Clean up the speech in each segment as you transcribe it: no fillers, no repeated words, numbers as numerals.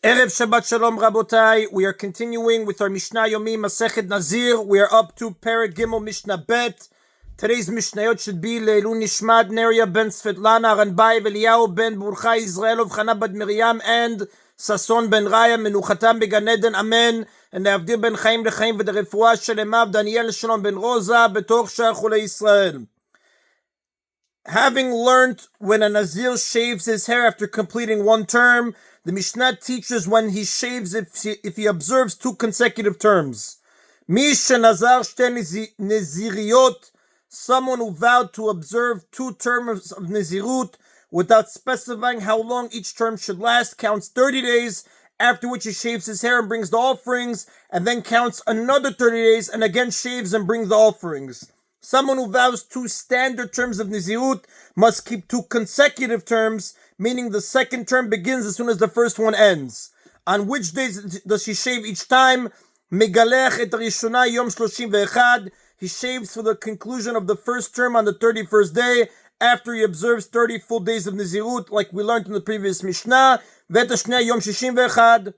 Erev Shabbat Shalom Rabotai. We are continuing with our Mishna Yomi Masechet Nazir. We are up to Perek Gimel Mishnah Bet. Today's Mishnayot should be Leilu Nishmat Neria ben Svetlana Ranbai Eliyahu ben Burcha Israel of Chana Bad Miriam and Sason ben Raya Menuchatam Began Eden Amen. And Avdir ben Chaim Lechaim v'Derefua Shelemav Daniel Shalom ben Rosa Betoch Shar Chulei Israel. Having learned when a Nazir shaves his hair after completing one term, the Mishnah teaches when he shaves if he observes two consecutive terms. Mishna Yomi, Naziriyot, someone who vowed to observe two terms of Nazirut without specifying how long each term should last, counts 30 days, after which he shaves his hair and brings the offerings, and then counts another 30 days and again shaves and brings the offerings. Someone who vows two standard terms of Nazirut must keep two consecutive terms, meaning the second term begins as soon as the first one ends. On which days does he shave each time? Megalech et Rishona Yom 31. He shaves for the conclusion of the first term on the 31st day, after he observes 30 full days of Nazirut, like we learned in the previous Mishnah. Vet Hashnia Yom 61.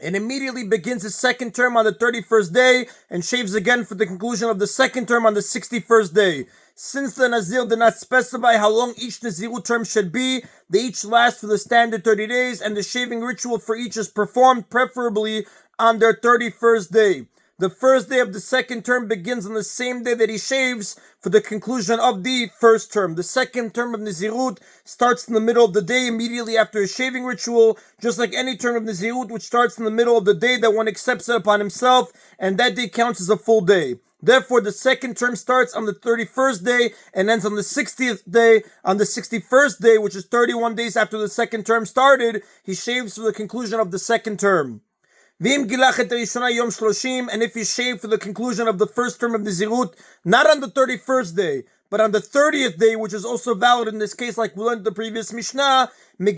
And immediately begins his second term on the 31st day, and shaves again for the conclusion of the second term on the 61st day. Since the Nazir did not specify how long each Nazirut term should be, they each last for the standard 30 days, and the shaving ritual for each is performed preferably on their 31st day. The first day of the second term begins on the same day that he shaves for the conclusion of the first term. The second term of Nazirut starts in the middle of the day immediately after his shaving ritual, just like any term of Nazirut which starts in the middle of the day that one accepts it upon himself, and that day counts as a full day. Therefore, the second term starts on the 31st day and ends on the 60th day. On the 61st day, which is 31 days after the second term started, he shaves for the conclusion of the second term. And if he shaved for the conclusion of the first term of Nazirut, not on the 31st day, but on the 30th day, which is also valid in this case, like we learned in the previous Mishnah, he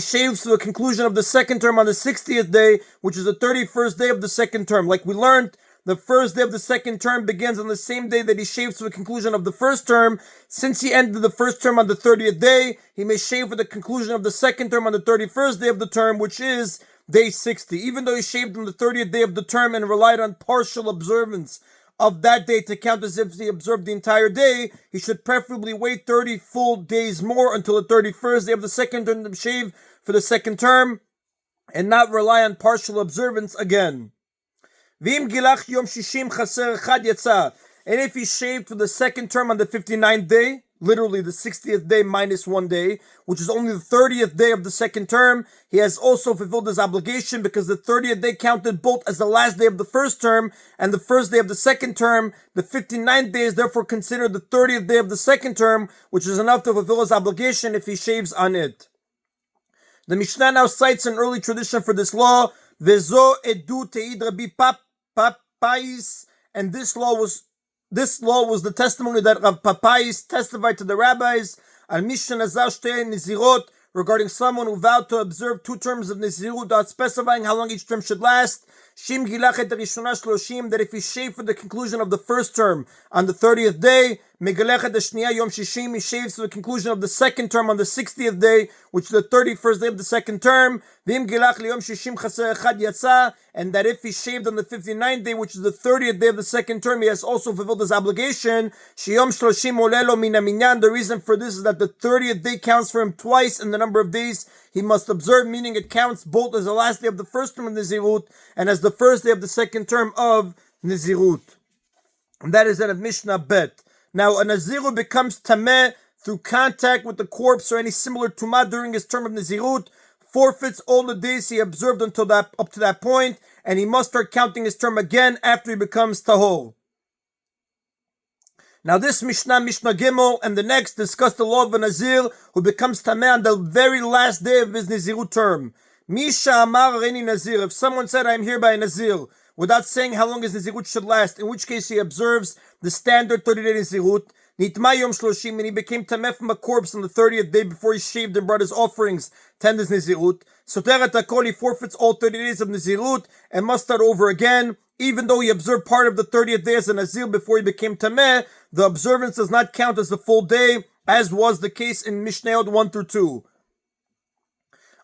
shaves for the conclusion of the second term on the 60th day, which is the 31st day of the second term. Like we learned, the first day of the second term begins on the same day that he shaves for the conclusion of the first term. Since he ended the first term on the 30th day, he may shave for the conclusion of the second term on the 31st day of the term, which is day 60. Even though he shaved on the 30th day of the term and relied on partial observance of that day to count as if he observed the entire day, he should preferably wait 30 full days more until the 31st day of the second term to shave for the second term and not rely on partial observance again. And if he shaved for the second term on the 59th day, literally the 60th day minus 1 day, which is only the 30th day of the second term, he has also fulfilled his obligation, because the 30th day counted both as the last day of the first term and the first day of the second term. The 59th day is therefore considered the 30th day of the second term, which is enough to fulfill his obligation if he shaves on it. The Mishnah now cites an early tradition for this law, Vezo edu teid Rabbi Papais, and this law was the testimony that Rav Papais testified to the rabbis al Mishna Yomi regarding someone who vowed to observe two terms of Nazirut without specifying how long each term should last. That if he shaved for the conclusion of the first term on the 30th day, he shaves for the conclusion of the second term on the 60th day, which is the 31st day of the second term. And that if he shaved on the 59th day, which is the 30th day of the second term, he has also fulfilled his obligation. The reason for this is that the 30th day counts for him twice in the number of days he must observe, meaning it counts both as the last day of the first term of Nazirut and as the first day of the second term of Nazirut. And that is in Mishnah Bet. Now, a Nazir becomes tameh through contact with the corpse or any similar tumah during his term of Nazirut, forfeits all the days he observed up to that point, and he must start counting his term again after he becomes tahor. Now this Mishnah Gimel, and the next discuss the law of a Nazir who becomes tameh on the very last day of his Nazirut term. Misha Amar Reini Nazir. If someone said, I am here by a Nazir, without saying how long his Nazirut should last, in which case he observes the standard 30-day Nazirut, Nitma Yom 30, and he became tameh from a corpse on the 30th day before he shaved and brought his offerings, 10 days Nazirut. Soteret HaKol, he forfeits all 30 days of Nazirut and must start over again. Even though he observed part of the 30th day as a Nazir before he became tameh, the observance does not count as the full day, as was the case in Mishnayot 1 through 2.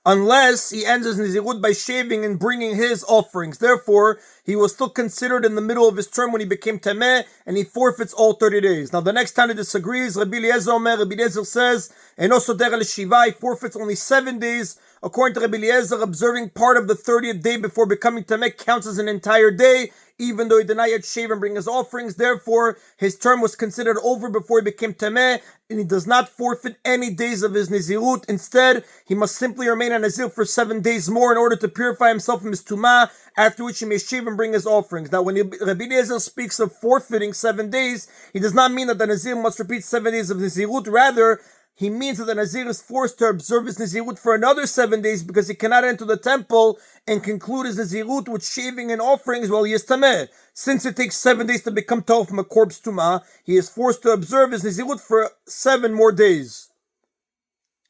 unless he ends his Nazirut by shaving and bringing his offerings. Therefore, he was still considered in the middle of his term when he became Tameh, and he forfeits all 30 days. Now, the next Tana disagrees. Rabbi Eliezer says, Eno soter al shiva, he forfeits only 7 days. According to Rabbi Eliezer, observing part of the 30th day before becoming Tameh counts as an entire day, even though he did not yet shave and bring his offerings. Therefore, his term was considered over before he became Tameh, and he does not forfeit any days of his Nazirut. Instead, he must simply remain a Nazir for 7 days more in order to purify himself from his Tumah, after which he may shave and bring his offerings. Now, when Rabbi Eliezer speaks of forfeiting 7 days, he does not mean that the Nazir must repeat 7 days of Nazirut. Rather, he means that the Nazir is forced to observe his Nazirut for another 7 days because he cannot enter the temple and conclude his Nazirut with shaving and offerings while he is Tameh. Since it takes 7 days to become Tov from a corpse Tumah, he is forced to observe his Nazirut for 7 more days.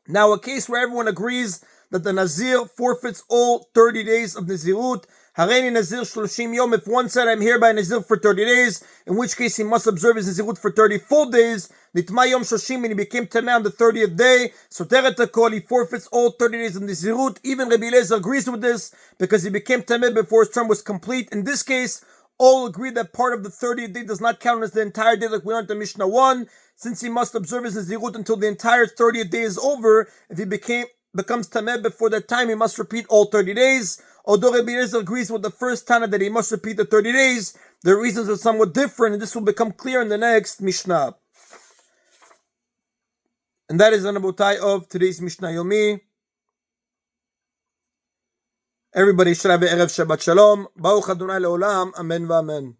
Now, a case where everyone agrees that the Nazir forfeits all 30 days of Nazirut. Hareini Nazir 30 Yom. If one said, I'm hereby Nazir for 30 days, in which case he must observe his Nazirut for 30 full days. Nitma Yom 30, and he became Tameh on the 30th day. Soteret HaKol, he forfeits all 30 days of Nazirut. Even Rabbi Eliezer agrees with this, because he became Tameh before his term was complete. In this case, all agree that part of the 30th day does not count as the entire day, like we learned in Mishnah 1, since he must observe his Nazirut until the entire 30th day is over. If he becomes Tameh before that time, he must repeat all 30 days. Although Rabbi Eliezer agrees with the first Tana that he must repeat the 30 days, the reasons are somewhat different, and this will become clear in the next Mishnah. And that is the Nabotai of today's Mishna Yomi. Everybody should have a Erev Shabbat Shalom. Baruch Adonai Leolam. Amen v'amen.